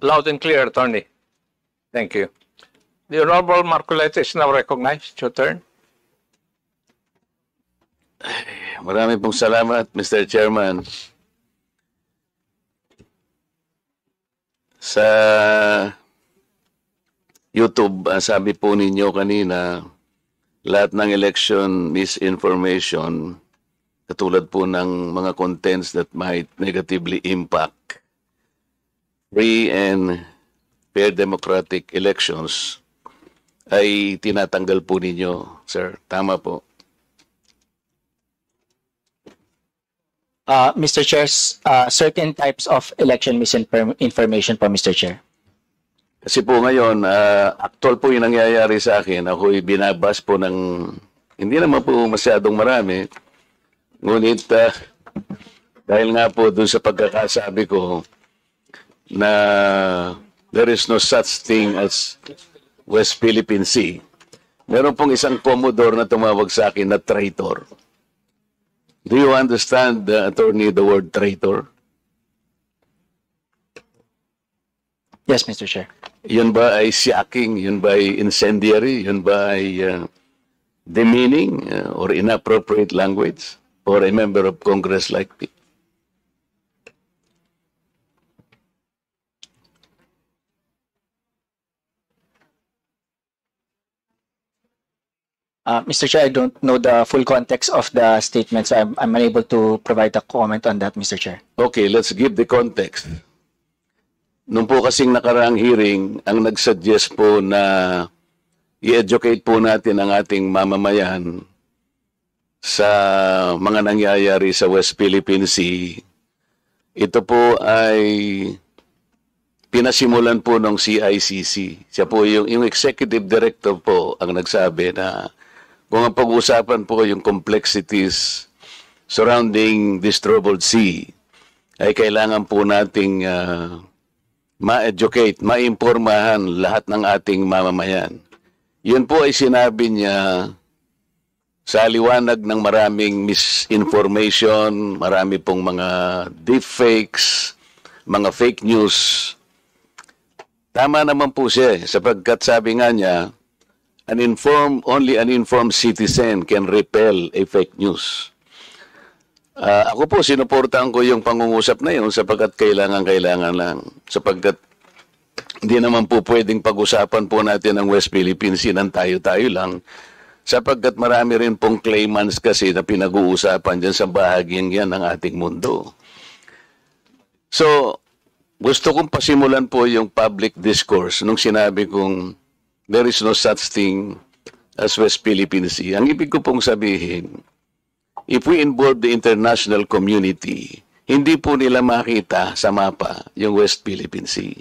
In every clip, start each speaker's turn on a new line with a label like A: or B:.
A: Loud and clear, Attorney. Thank you. The Honorable Marcoleta is now recognized. Your turn.
B: Marami pong salamat, Mr. Chairman. Sa YouTube, sabi po ninyo kanina, lahat ng election misinformation, katulad po ng mga contents that might negatively impact free and fair democratic elections, ay tinatanggal po ninyo, sir. Tama po.
C: Mr. Chair, certain types of election misinformation po, Mr. Chair.
B: Kasi po ngayon, actual po yung nangyayari sa akin. Ako'y binabas po ng, hindi naman po masyadong marami. Ngunit, dahil nga po doon sa pagkakasabi ko na there is no such thing as West Philippine Sea, meron pong isang Commodore na tumawag sa akin na traitor. Do you understand, Attorney, the word traitor?
C: Yes, Mr. Chair.
B: Yun ba ay shocking? Yun ba ay incendiary? Yun ba ay demeaning or inappropriate language for a member of Congress like me?
C: Mr. Chair, I don't know the full context of the statement, so I'm unable to provide a comment on that, Mr. Chair.
B: Okay, let's give the context. Nung po kasing nakaraang hearing, ang nagsuggest po na i-educate po natin ang ating mamamayan sa mga nangyayari sa West Philippine Sea, ito po ay pinasimulan po ng CICC. Siya po yung executive director po ang nagsabi na kung ang pag-uusapan po yung complexities surrounding this troubled sea, ay kailangan po nating ma-educate, ma-impormahan lahat ng ating mamamayan. Yun po ay sinabi niya sa liwanag ng maraming misinformation, marami pong mga deepfakes, mga fake news. Tama naman po siya sapagkat sabi nga niya, only an informed citizen can repel a fake news. Ako po, sinuportahan ko yung pangungusap na yun sapagkat kailangan lang. Sapagkat hindi naman po pwedeng pag-usapan po natin ang West Philippines Sea ng tayo-tayo lang. Sapagkat marami rin pong claimants kasi na pinag-uusapan dyan sa bahagyang yan ng ating mundo. So, gusto kong pasimulan po yung public discourse nung sinabi kong there is no such thing as West Philippine Sea. Ang ibig ko pong sabihin, if we involve the international community, hindi po nila makita sa mapa yung West Philippine Sea.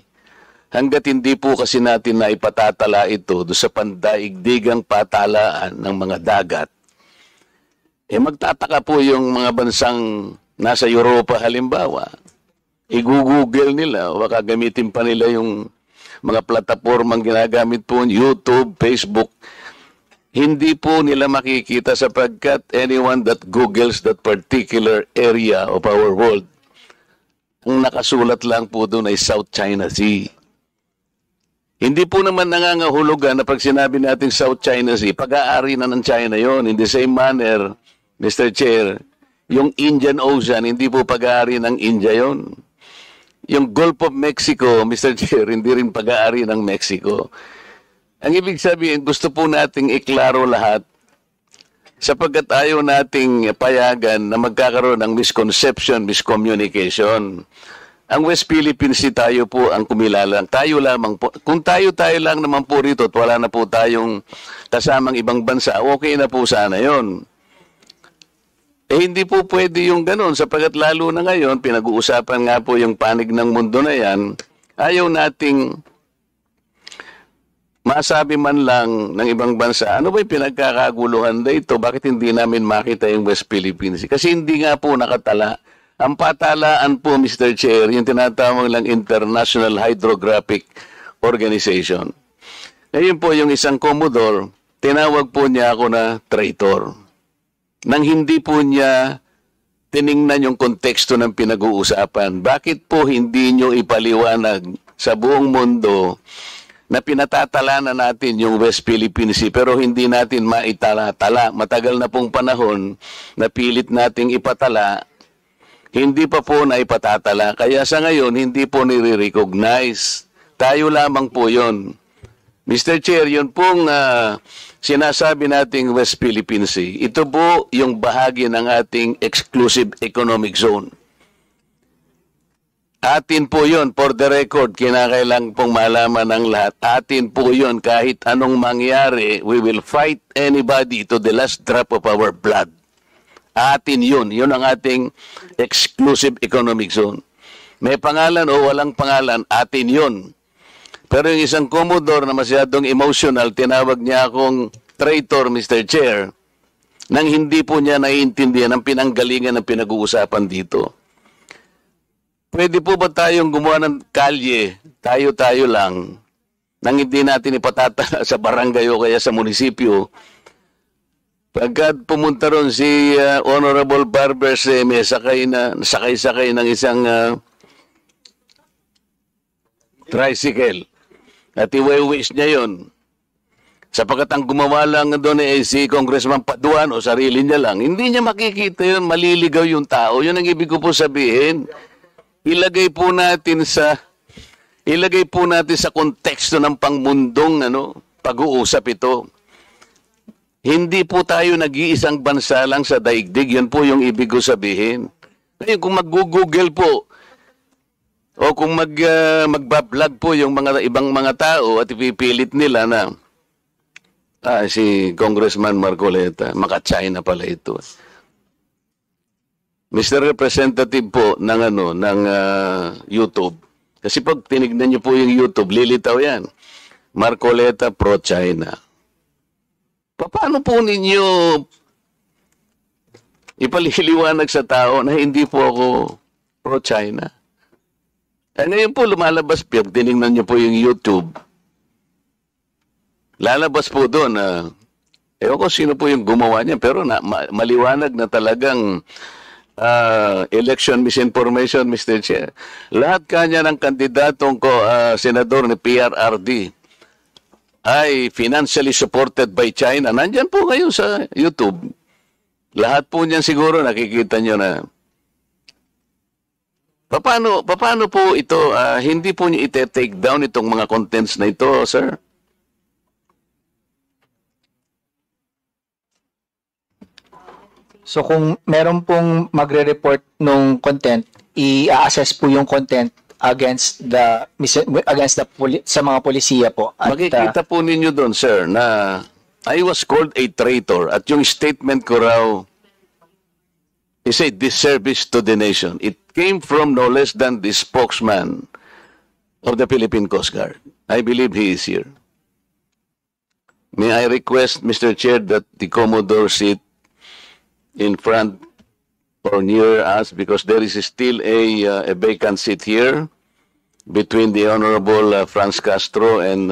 B: Hanggat hindi po kasi natin na ipatatala ito do sa pandaigdigang patalaan ng mga dagat, magtataka po yung mga bansang nasa Europa halimbawa. I-google nila o baka gamitin pa nila yung mga platapormang ginagamit po, YouTube, Facebook. Hindi po nila makikita sapagkat anyone that googles that particular area of our world, ang nakasulat lang po doon ay South China Sea. Hindi po naman nangangahulugan na pag sinabi natin South China Sea, pag-aari na ng China yon. In the same manner, Mr. Chair, yung Indian Ocean, hindi po pag-aari ng India yon. Yung Gulf of Mexico, Mr. Chair, hindi rin pag-aari ng Mexico. Ang ibig sabihin, gusto po nating iklaro lahat sapagkat ayaw nating payagan na magkakaroon ng misconception, miscommunication. Ang West Philippines Sea tayo po ang kumilalang. Tayo lamang po. Kung tayo lang naman po rito at wala na po tayong kasamang ibang bansa, okay na po sana yon. Hindi po pwede yung ganun sapagkat lalo na ngayon, pinag-uusapan nga po yung panig ng mundo na yan, ayaw nating masabi man lang ng ibang bansa, ano ba yung pinagkakaguluhan dito? Bakit hindi namin makita yung West Philippines Sea? Kasi hindi nga po nakatala. Ang patalaan po, Mr. Chair, yung tinatawag lang International Hydrographic Organization. Ngayon po yung isang Commodore, tinawag po niya ako na traitor. Nang hindi po niya tiningnan yung konteksto ng pinag-uusapan. Bakit po hindi nyo ipaliwanag sa buong mundo na pinatatala na natin yung West Philippine Sea pero hindi natin maitala-tala. Matagal na pong panahon na pilit nating ipatala, hindi pa po na ipatatala. Kaya sa ngayon, hindi po nire-recognize. Tayo lamang po yun. Mr. Chair, yun pong sinasabi nating West Philippine Sea. Ito po yung bahagi ng ating exclusive economic zone. Atin po yun, for the record, kinakailang pong malaman ng lahat. Atin po yun, kahit anong mangyari, we will fight anybody to the last drop of our blood. Atin yun, yun ang ating exclusive economic zone. May pangalan o walang pangalan, atin yun. Pero yung isang Commodore na masyadong emotional, tinawag niya akong traitor, Mr. Chair, nang hindi po niya naiintindihan ang pinanggalingan ng pinag-uusapan dito. Pwede po ba tayong gumawa ng kalye, tayo-tayo lang, nang hindi natin ipatatala sa barangay o kaya sa munisipyo? Pagka pumunta ron si Honorable Barber may sakay-sakay ng isang tricycle at iwi-wish niya yon. Sapagkat ang gumawa lang doon si Congressman Paduan o sarili niya lang, hindi niya makikita yun, maliligaw yung tao. Yun ang ibig ko po sabihin. Ilagay po natin sa konteksto ng pangmundong pag-uusap ito. Hindi po tayo nag-iisang bansa lang sa daigdig. Yan po yung ibig ko sabihin. Ngayon kung mag-google po o kung magbablog po yung mga ibang mga tao at ipipilit nila na si Congressman Marcoleta, maka-China pala ito. Mr. Representative po ng YouTube. Kasi pag tinignan niyo po yung YouTube, lilitaw yan. Marcoleta pro-China. Paano po ninyo ipaliliwanag sa tao na hindi po ako pro-China? Ngayon po lumalabas, pag tinignan niyo po yung YouTube, lalabas po doon ewan ko sino po yung gumawa niya, pero maliwanag na talagang election misinformation, Mr. Chair. Lahat kanya ng kandidatong senador ni PRRD ay financially supported by China. Nandyan po ngayon sa YouTube. Lahat po niyan siguro nakikita nyo na. Paano po ito, hindi po nyo ite-take down itong mga contents na ito, sir?
C: So kung meron pong magre-report nung content, i-assess po yung content against sa mga polisiya po. At,
B: makikita po ninyo doon, sir, na I was called a traitor at yung statement ko raw is a disservice to the nation. It came from no less than the spokesman of the Philippine Coast Guard. I believe he is here. May I request, Mr. Chair, that the Commodore sit in front or near us because there is still a vacant seat here between the Honorable Franz Castro and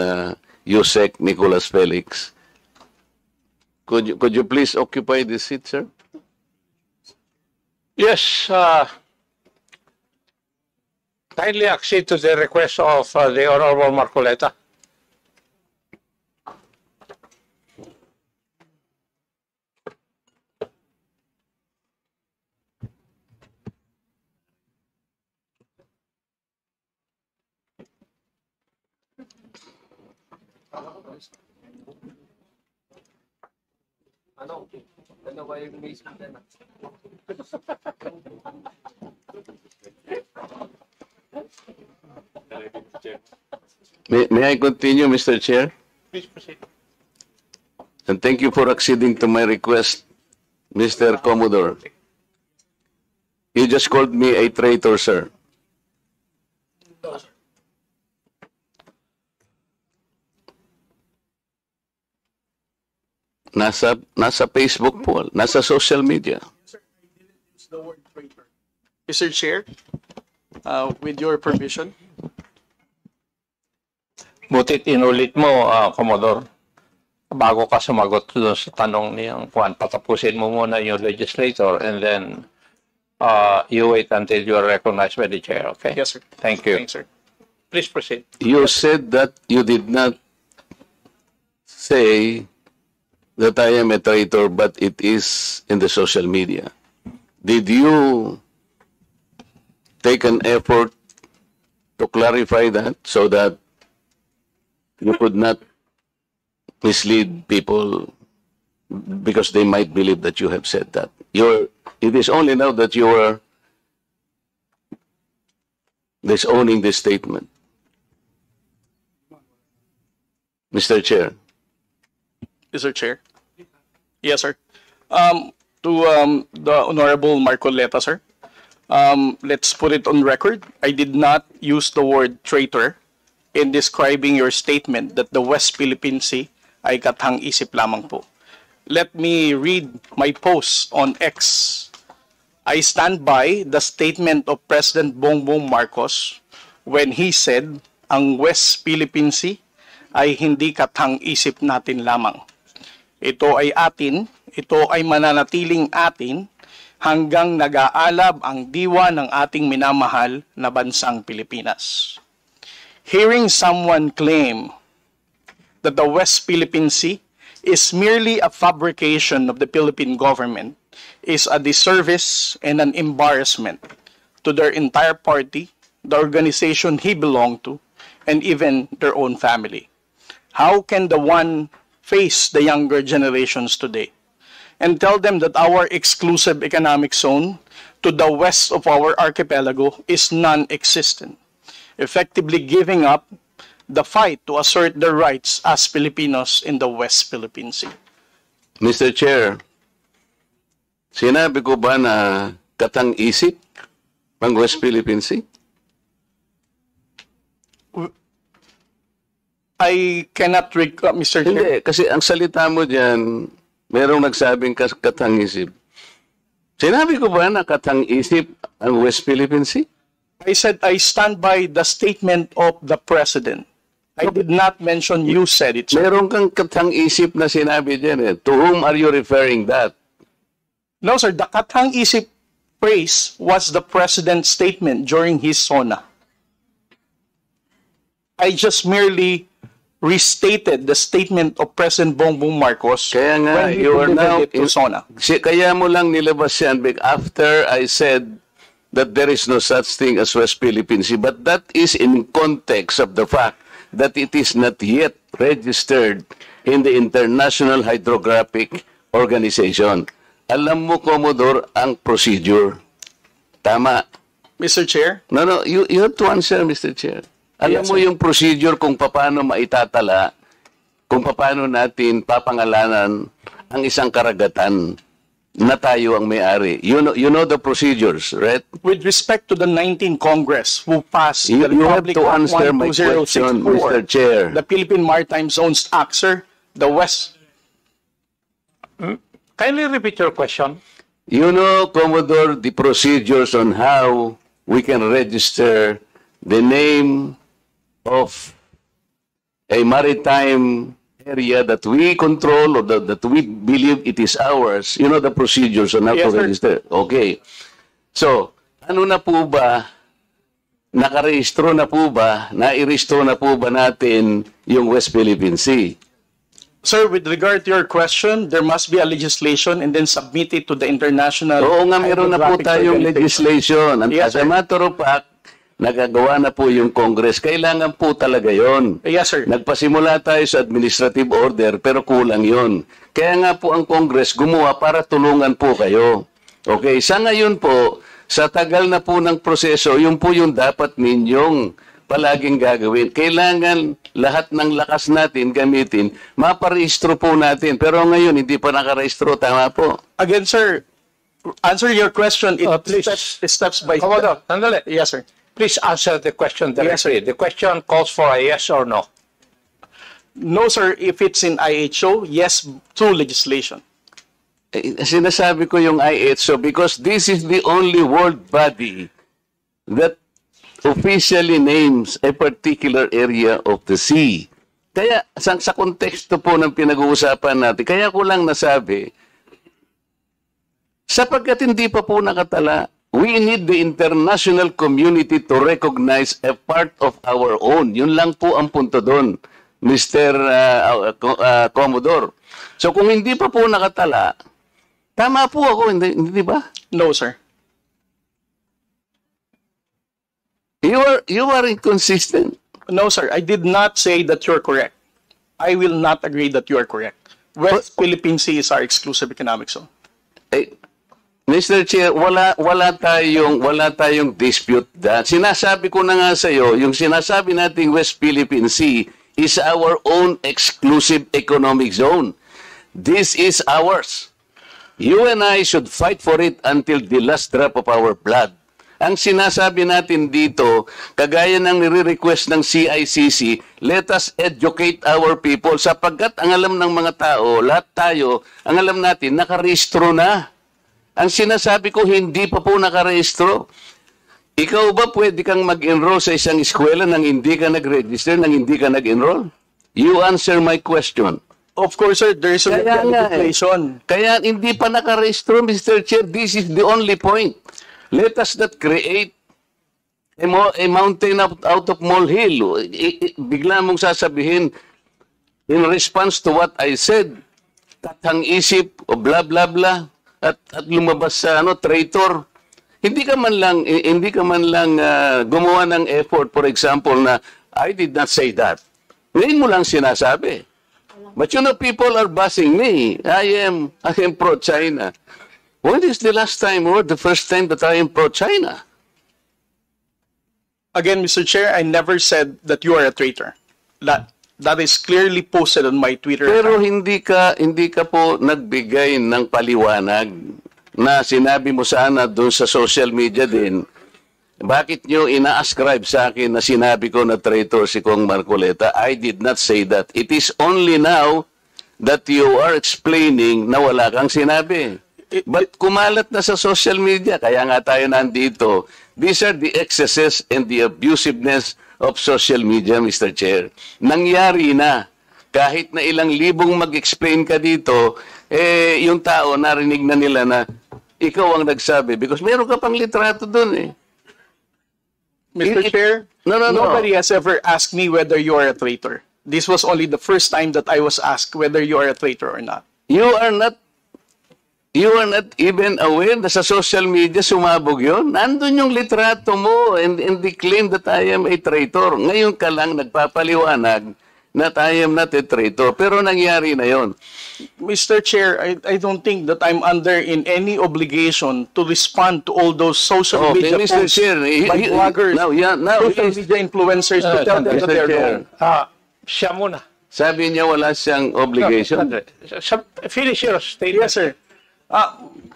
B: Yusek Nicolas Felix. Could you please occupy this seat, sir?
A: Yes, kindly accede to the request of the Honorable Marcoleta.
B: May I continue, Mr. Chair?
A: Please proceed.
B: And thank you for acceding to my request, Mr. Commodore. You just called me a traitor, sir. Nasa Facebook po, nasa social media.
D: Mr. Chair, with your permission.
A: Butit inulit mo, Commodore. Bago ka sumagot doon sa tanong niyang Juan, patapusin mo muna yung legislator and then you wait until you are recognized by the chair, okay?
D: Yes, sir.
A: Thank you.
D: Thanks, sir.
A: Please proceed.
B: You said that you did not say that I am a traitor, but it is in the social media. Did you take an effort to clarify that so that you could not mislead people because they might believe that you have said that? It is only now that you are disowning this statement. Mr. Chair.
D: Mr. Chair. Yes, sir. To the Honorable Marcoleta, sir. Let's put it on record. I did not use the word traitor in describing your statement that the West Philippine Sea ay kathang-isip lamang po. Let me read my post on X. I stand by the statement of President Bongbong Marcos when he said, ang West Philippine Sea ay hindi kathang-isip natin lamang. Ito ay atin, ito ay mananatiling atin hanggang nag-aalab ang diwa ng ating minamahal na bansang Pilipinas. Hearing someone claim that the West Philippine Sea is merely a fabrication of the Philippine government is a disservice and an embarrassment to their entire party, the organization he belonged to, and even their own family. How can the one face the younger generations today and tell them that our exclusive economic zone to the west of our archipelago is non-existent, effectively giving up the fight to assert their rights as Filipinos in the West Philippine Sea?
B: Mr. Chair, sinabi ko ba na katang-isip ang West Philippine Sea?
D: I cannot recall, Mr. Chair.
B: Hindi, kasi ang salita mo dyan, merong nagsabing katang-isip. Sinabi ko ba na katang-isip ang West Philippine Sea?
D: I said I stand by the statement of the President. I did not mention you said it, sir.
B: Meron kang katang-isip na sinabi dyan eh. To whom are you referring that?
D: No, sir. The katang-isip phrase was the President's statement during his SONA. I just merely restated the statement of President Bongbong Marcos
B: Kaya nga,
D: when he
B: you are
D: delivered
B: now
D: it to SONA.
B: Kaya mo lang nilabas yan after I said that there is no such thing as West Philippine Sea. But that is in context of the fact that it is not yet registered in the International Hydrographic Organization. Alam mo, Commodore, ang procedure. Tama.
D: Mr. Chair,
B: No, you have to answer, Mr. Chair. Alam
D: Yes,
B: mo
D: sir.
B: yung procedure kung paano maitatala, kung paano natin papangalanan ang isang karagatan na tayo ang may-ari. You know the procedures, right?
D: with respect to the 19th Congress who passed
B: You
D: the
B: have
D: Republic
B: to
D: Act
B: answer my question,
D: 12064,
B: Mr. Chair.
D: the Philippine Maritime Zones Act, sir, the West.
A: Kindly repeat your question.
B: You know, Commodore, the procedures on how we can register the name of a maritime area that we control or that we believe it is ours. You know the procedures on how
D: Yes,
B: to
D: sir.
B: register. Okay. So, ano na po ba, nakarehistro na po ba, nairehistro na po ba natin yung West Philippine Sea?
D: Sir, with regard to your question, there must be a legislation and then submit it to the international.
B: Oo nga, meron na po
D: Hydrographic
B: tayong
D: Organization.
B: legislation. And
D: Yes,
B: as a
D: sir.
B: matter of fact, nagagawa na po yung Congress. Kailangan po talaga yon.
D: Yes, sir.
B: Nagpasimula tayo sa administrative order, pero kulang yon. Kaya nga po ang Congress gumawa para tulungan po kayo. Okay, sa ngayon po, sa tagal na po ng proseso, yun po yung dapat ninyong palaging gagawin. Kailangan lahat ng lakas natin gamitin, maparehistro po natin. Pero ngayon, hindi pa nakarehistro. Tama po.
D: Again, sir, answer your question. It
A: Please.
D: steps by
A: Commodore,
D: step.
A: sandali.
D: Yes, sir.
A: Please answer the question
D: Yes,
A: directly. The question calls for a yes or no.
D: No, sir. If it's in IHO, yes, through legislation.
B: Sinasabi ko yung IHO because this is the only world body that officially names a particular area of the sea. Kaya sa konteksto po ng pinag-uusapan natin, kaya ko lang nasabi, sapagkat hindi pa po nakatala, we need the international community to recognize a part of our own. Yun lang po ang punto doon, Mr. Commodore. So kung hindi pa po nakatala, tama po ako, hindi ba?
D: No, sir.
B: You are inconsistent.
D: No, sir. I did not say that you're correct. I will not agree that you are correct. West Philippine Sea is our exclusive economic zone.
B: Eh, Mr. Chair, wala tayong dispute that. Sinasabi ko na nga sa iyo, yung sinasabi nating West Philippine Sea is our own exclusive economic zone. This is ours. You and I should fight for it until the last drop of our blood. Ang sinasabi natin dito, kagaya ng nire-request ng CICC, let us educate our people sapagkat ang alam ng mga tao, lahat tayo, ang alam natin, nakarehistro na. Ang sinasabi ko, hindi pa po nakarehistro. Ikaw ba pwede kang mag-enroll sa isang eskwela nang hindi ka nag-register, nang hindi ka nag-enroll? You answer my question.
D: Of course, sir, there is a legislation.
B: Kaya hindi pa nakarehistro, Mr. Chair. This is the only point. Let us not create a mountain out of molehill. Bigla mong sasabihin, in response to what I said, katang isip o blah blah blah at lumabas sa traitor. Hindi ka man lang gumawa ng effort, for example, na I did not say that. Ngayon mo lang sinasabi. But you know, people are bashing me. I am pro-China. When is the last time or the first time that I am pro-China?
D: Again, Mr. Chair, I never said that you are a traitor. That is clearly posted on my Twitter
B: Pero
D: account.
B: hindi ka po nagbigay ng paliwanag na sinabi mo sana doon sa social media din. Bakit nyo ina-ascribe sa akin na sinabi ko na traitor si Kong Marcoleta? I did not say that. It is only now that you are explaining na wala kang sinabi. But kumalat na sa social media, kaya nga tayo nandito. These are the excesses and the abusiveness of social media, Mr. Chair. Nangyari na. Kahit na ilang libong mag-explain ka dito, yung tao narinig na nila na ikaw ang nagsabi. Because meron ka pang litrato dun eh.
D: Mr. Chair,
B: No.
D: nobody has ever asked me whether you are a traitor. This was only the first time that I was asked whether you are a traitor or not.
B: You are not even aware na sa social media sumabog yun. Nandun yung litrato mo and they claim that I am a traitor. Ngayon ka lang nagpapaliwanag na I am not a traitor. Pero nangyari na yon.
D: Mr. Chair, I don't think that I'm under in any obligation to respond to all those social media
B: Mr.
D: posts
B: Chair,
D: by bloggers,
B: now
D: social media influencers to tell them that they're wrong.
A: Siya muna.
B: sabi niya wala siyang obligation.
A: Finish your statement.
D: Yes, sir.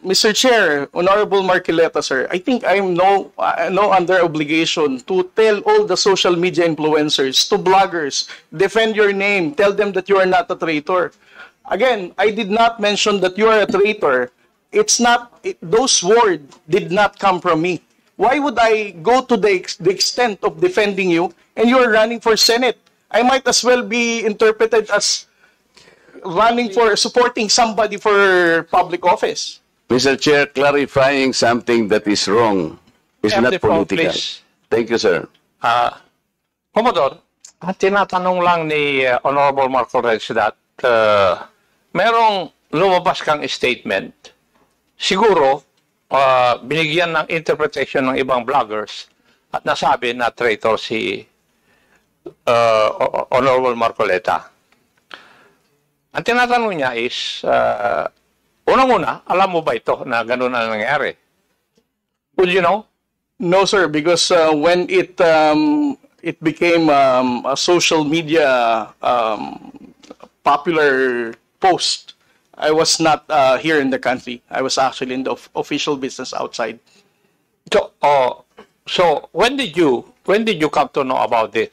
D: Mr. Chair, Honorable Marcoleta, sir, I think I'm no under obligation to tell all the social media influencers, to bloggers, defend your name, tell them that you are not a traitor. Again, I did not mention that you are a traitor. It's not, those words did not come from me. Why would I go to the extent of defending you and you are running for Senate? I might as well be interpreted as running for, supporting somebody for public office.
B: Mr. Chair, clarifying something that is wrong is
A: Have
B: not
A: the floor,
B: political.
A: please.
B: Thank you, sir.
A: Commodore, ang tinatanong lang ni Honorable Marco Rex that merong lumabas kang statement, siguro binigyan ng interpretation ng ibang bloggers at nasabi na traitor si Honorable Marcoleta. Ang tinatanong niya is, unang-una, alam mo ba ito na ganun ang nangyari? Would you know?
D: No, sir, because when it became a social media popular post, I was not here in the country. I was actually in the official business outside.
A: So when did you come to know about this?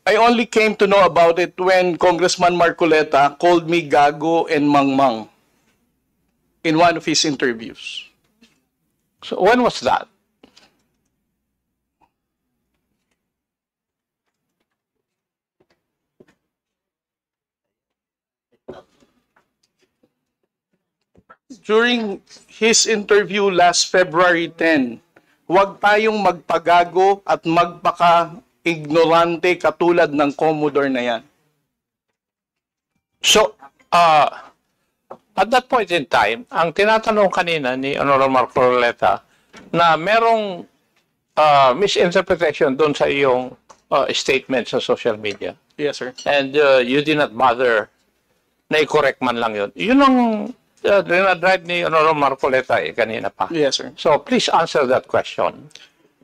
D: I only came to know about it when Congressman Marcoleta called me Gago and Mangmang in one of his interviews.
A: So when was that?
D: during his interview last February 10, huwag tayong magpagago at magpaka-ignorante katulad ng Commodore na yan.
A: So, at that point in time, ang tinatanong kanina ni Honorable Marcoleta na merong misinterpretation doon sa iyong statement sa social media.
D: Yes, sir.
A: And you did not bother na i-correct man lang yun. Yun ang dinadrive ni Honorable Marcoleta kanina pa.
D: Yes, sir.
A: So, please answer that question.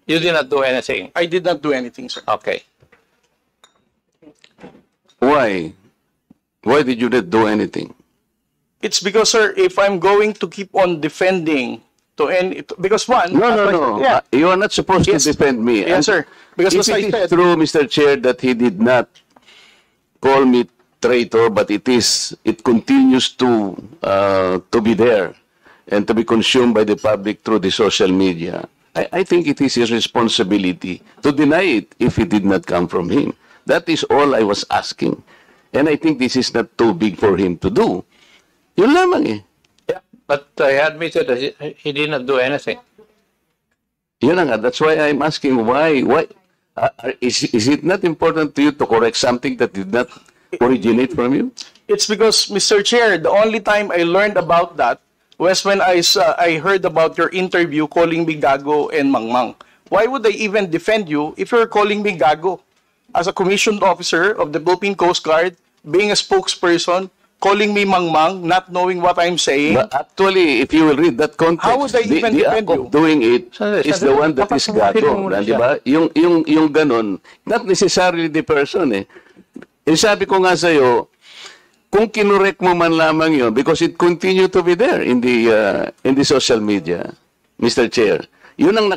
A: You did not do anything.
D: I did not do anything, sir.
A: Okay.
B: Why? Why did you not do anything?
D: It's because, sir, if I'm going to keep on defending to any, because one,
B: No.
D: Yeah.
B: You are not supposed
D: Yes.
B: to defend me.
D: Yes, sir. Because
B: if
D: as I
B: it is
D: said,
B: true, Mr. Chair, that he did not call me traitor, but it continues to be there and to be consumed by the public through the social media. I think it is his responsibility to deny it if it did not come from him. That is all I was asking. And I think this is not too big for him to do. Yun lamang eh.
A: Yeah, but I admitted that he did not do anything.
B: Yun na nga. That's why I'm asking why is it not important to you to correct something that did not originate from you?
D: it's because, Mr. Chair, the only time I learned about that was when I heard about your interview calling me gago and mangmang. Why would I even defend you if you're calling me gago? As a commissioned officer of the Philippine Coast Guard, being a spokesperson, calling me mangmang, not knowing what I'm saying.
B: But actually, if you will read that context,
D: How would I even
B: the
D: defend
B: act
D: you?
B: of doing it
A: Sandali,
B: is the one that is gago. Di ba? Yung ganon, not necessarily the person eh. Eh sabi ko nga sa'yo, kung kinorek mo man lamang yun, because it continue to be there in the social media, Mr. Chair, yun ang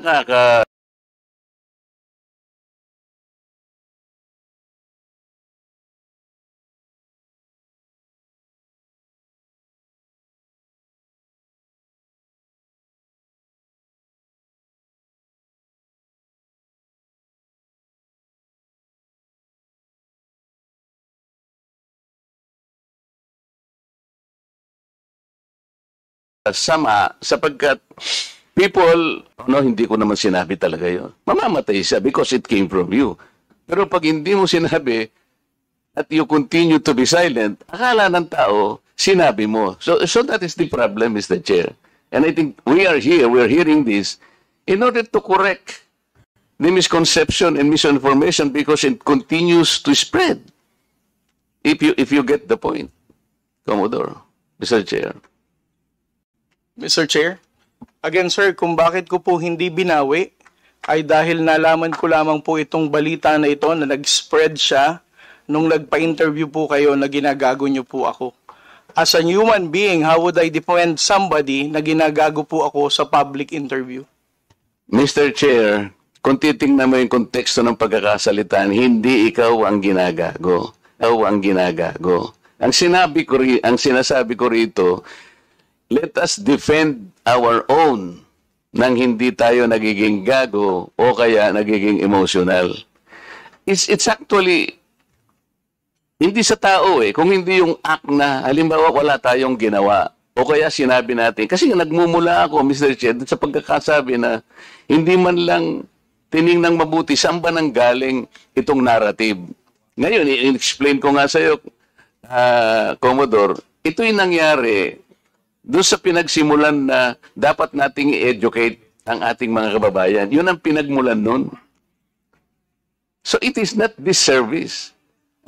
B: sama sapagkat people, hindi ko naman sinabi talaga yun. Mamamatay siya because it came from you. Pero pag hindi mo sinabi at you continue to be silent, akala ng tao, sinabi mo. So that is the problem, Mr. Chair. And I think we are hearing this in order to correct the misconception and misinformation because it continues to spread. If you get the point, Commodore, Mr. Chair.
D: Mr. Chair, again sir, kung bakit ko po hindi binawi ay dahil nalaman ko lamang po itong balita na ito na nag-spread siya nung nagpa-interview po kayo na ginagago niyo po ako. As a human being, how would I defend somebody na ginagago po ako sa public interview?
B: Mr. Chair, kung titingnan mo yung konteksto ng pagkakasalitan, hindi ikaw ang ginagago. Ikaw ang ginagago. Ang sinasabi ko rito, let us defend our own nang hindi tayo nagiging gago o kaya nagiging emotional. It's actually hindi sa tao eh. Kung hindi yung act na, halimbawa wala tayong ginawa o kaya sinabi natin. Kasi nagmumula ako, Mr. Chair, sa pagkakasabi na hindi man lang tiningnang mabuti saan ba nang galing itong narrative. Ngayon, i-explain ko nga sa'yo, Commodore, ito'y nangyari doon sa pinagsimulan na dapat nating i-educate ang ating mga kababayan. Yun ang pinagmulan nun. So it is not disservice.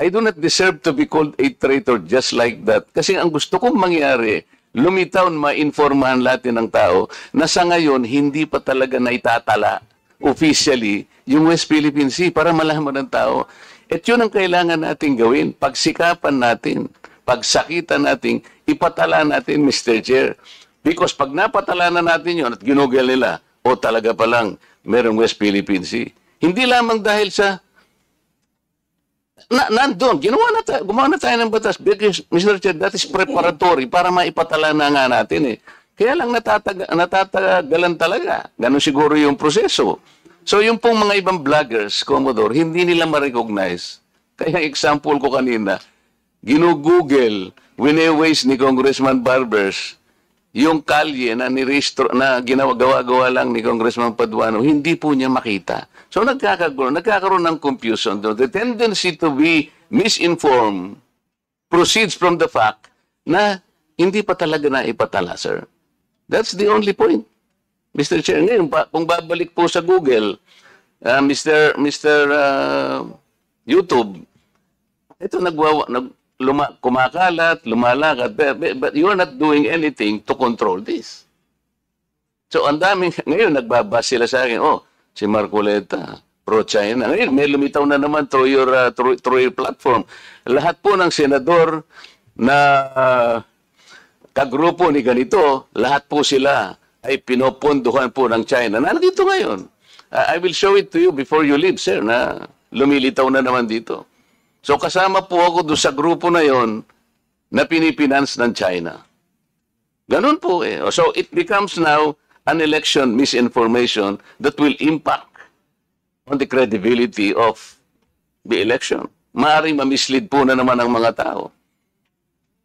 B: I do not deserve to be called a traitor just like that. Kasi ang gusto kong mangyari, lumitaw, ma-informahan natin ng tao na sa ngayon, hindi pa talaga naitatala officially yung West Philippine Sea para malaman ng tao. At yun ang kailangan natin gawin. Pagsikapan natin, pagsakitan natin, ipatala natin, Mr. Chair. Because pag napatala na natin yun at ginugel nila, talaga palang merong West Philippine Sea. Hindi lamang dahil sa nandun, gumawa na tayo ng batas. Because, Mr. Chair, that is preparatory para maipatala na nga natin eh. Kaya lang natatagalan talaga. Ganun siguro yung proseso. So yung pong mga ibang vloggers, Commodore, hindi nila ma-recognize. Kaya example ko kanina, ginugoogle, wineways ni Congressman Barbers, yung kalye na nirehistro, na gawa lang ni Congressman Paduano, hindi po niya makita. So nagkakaroon ng confusion doon. The tendency to be misinformed proceeds from the fact na hindi pa talaga na ipatala, sir. That's the only point. Mr. Chair, ngayon, kung babalik po sa Google, Mr. YouTube, ito kumakalat, lumalakad, but you are not doing anything to control this. So, ang daming, ngayon, nagbabas sila sa akin, oh, si Marcoleta, pro-China. Ngayon, may lumitaw na naman through your platform. Lahat po ng senador na kagrupo ni ganito, lahat po sila ay pinopondohan po ng China. Nandito ngayon. I will show it to you before you leave, sir, na lumilitaw na naman dito. So kasama po ako doon sa grupo na yon na pinipinance ng China. Ganun po eh. So it becomes now an election misinformation that will impact on the credibility of the election. Maaaring mamislead po na naman ang mga tao.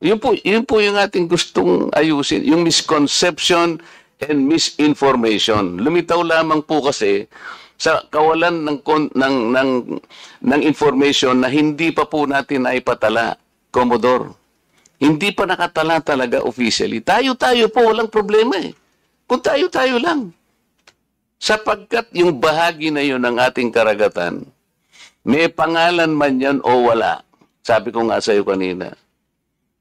B: Yun po yung ating gustong ayusin. Yung misconception and misinformation. Lumitaw lamang po kasi sa kawalan ng information na hindi pa po natin naipatala, Commodore. Hindi pa nakatala talaga officially. Tayo-tayo po, walang problema eh. Kung tayo-tayo lang. Sapagkat yung bahagi na yun ng ating karagatan, may pangalan man yan o wala. Sabi ko nga sa iyo kanina,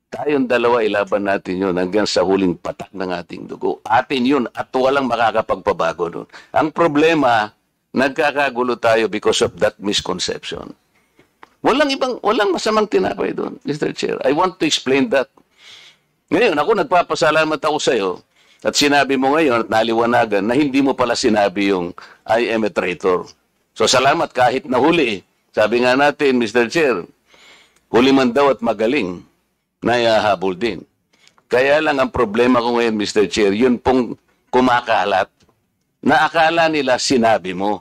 B: tayong dalawa ilaban natin yun hanggang sa huling patak ng ating dugo. Atin yun at walang makakapagpabago doon. Ang problema, nagkakagulo tayo because of that misconception. Walang masamang tinapay doon, Mr. Chair. I want to explain that. Ngayon, ako nagpapasalamat ako sa iyo at sinabi mo ngayon at naliwanagan na hindi mo pala sinabi yung I am a traitor. So salamat kahit nahuli. Sabi nga natin, Mr. Chair, huli man daw at magaling, nayahabol din. Kaya lang ang problema ko ngayon, Mr. Chair, yun pong kumakalat na akala nila sinabi mo.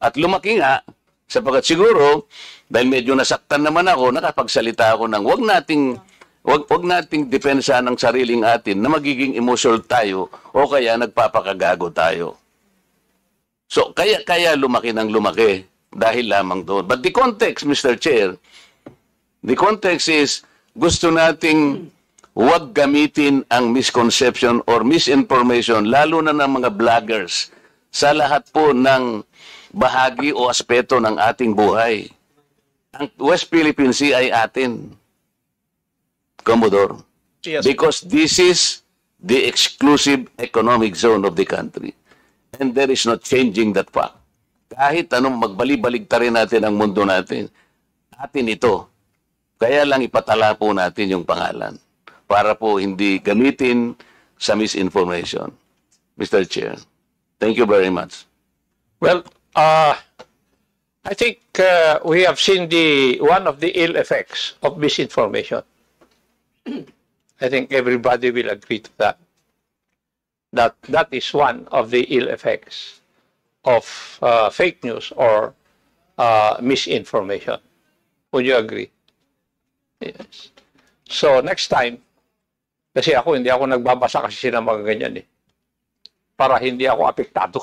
B: At lumaki nga, sapagkat siguro, dahil medyo nasaktan naman ako, nakapagsalita ako ng wag nating depensa ng sariling atin na magiging emotional tayo o kaya nagpapakagago tayo. So, kaya lumaki ng lumaki dahil lamang doon. But the context, Mr. Chair, the context is gusto nating huwag gamitin ang misconception or misinformation, lalo na ng mga vloggers, sa lahat po ng bahagi o aspeto ng ating buhay. Ang West Philippine Sea ay atin, Commodore.
D: Yes.
B: Because this is the exclusive economic zone of the country. And there is no changing that fact. Kahit anong magbali-balig rin natin ang mundo natin, atin ito. Kaya lang ipatala po natin yung pangalan para po hindi gamitin sa misinformation. Mr. Chair, thank you very much.
A: Well, I think we have seen one of the ill effects of misinformation. I think everybody will agree to that. That is one of the ill effects of fake news or misinformation. Would you agree? Yes. So next time, kasi hindi ako nagbabasa kasi sila mga ganyan eh. Para hindi ako apektado.